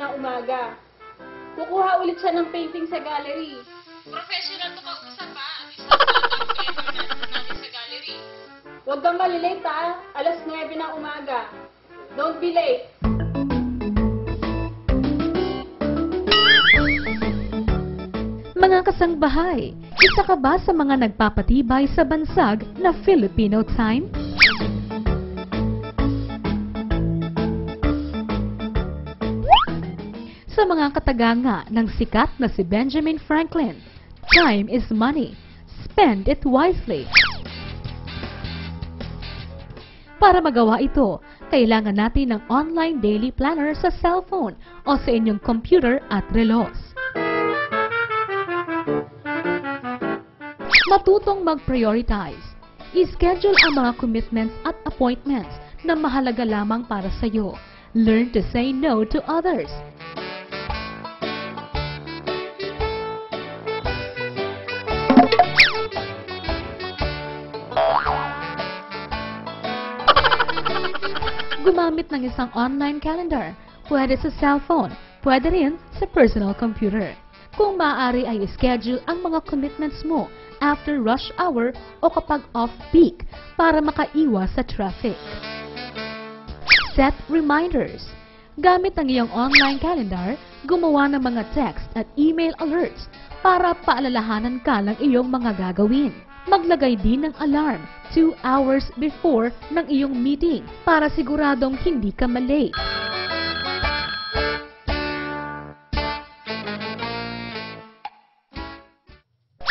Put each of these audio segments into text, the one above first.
na umaga. Kukuha ulit siya ng painting sa gallery. Professional to kausap ha. At least natin sa gallery. Huwag kang malilate ha. Alas 9 ng umaga. Don't be late. Mga kasangbahay, isa ka ba sa mga nagpapatibay sa bansag na Filipino time? Sa mga kataganga ng sikat na si Benjamin Franklin, time is money. Spend it wisely. Para magawa ito, kailangan natin ng online daily planner sa cellphone o sa inyong computer at relos. Matutong mag-prioritize. I-schedule ang mga commitments at appointments na mahalaga lamang para sa iyo. Learn to say no to others. Gumamit ng isang online calendar. Pwede sa cellphone, pwede rin sa personal computer. Kung maaari ay schedule ang mga commitments mo after rush hour o kapag off-peak para makaiwas sa traffic. Set reminders. Gamit ang iyong online calendar, gumawa ng mga text at email alerts para paalalahanan ka ng iyong mga gagawin. Maglagay din ng alarm 2 hours before ng iyong meeting para siguradong hindi ka malate.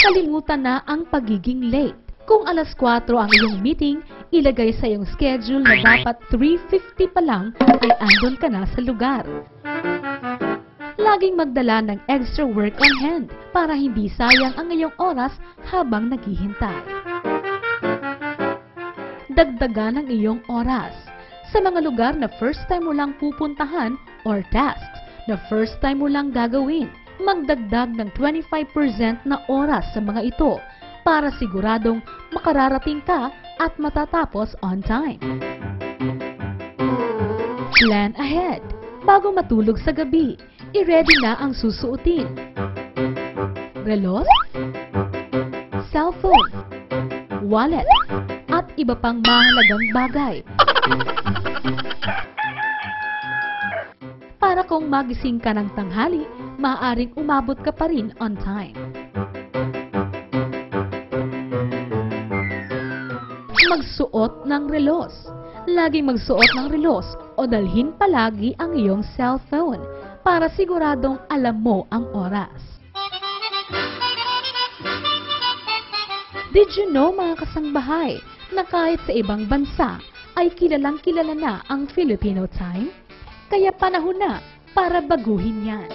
Kalimutan na ang pagiging late. Kung alas 4 ang iyong meeting, ilagay sa iyong schedule na dapat 3:50 pa lang ay andun ka na sa lugar. Laging magdala ng extra work on hand para hindi sayang ang iyong oras habang naghihintay. Dagdagan ang iyong oras. Sa mga lugar na first time mo lang pupuntahan or tasks na first time mo lang gagawin, magdagdag ng 25% na oras sa mga ito para siguradong makararating ka at matatapos on time. Plan ahead. Bago matulog sa gabi, i-ready na ang susuotin. Relos, cellphone, wallet, at iba pang mahalagang bagay. Para kung magising ka ng tanghali, maaaring umabot ka pa rin on time. Magsuot ng relos. Laging magsuot ng relos o dalhin palagi ang iyong cellphone para siguradong alam mo ang oras. Did you know mga kasangbahay na kahit sa ibang bansa ay kilalang kilala na ang Filipino time? Kaya panahon na para baguhin yan.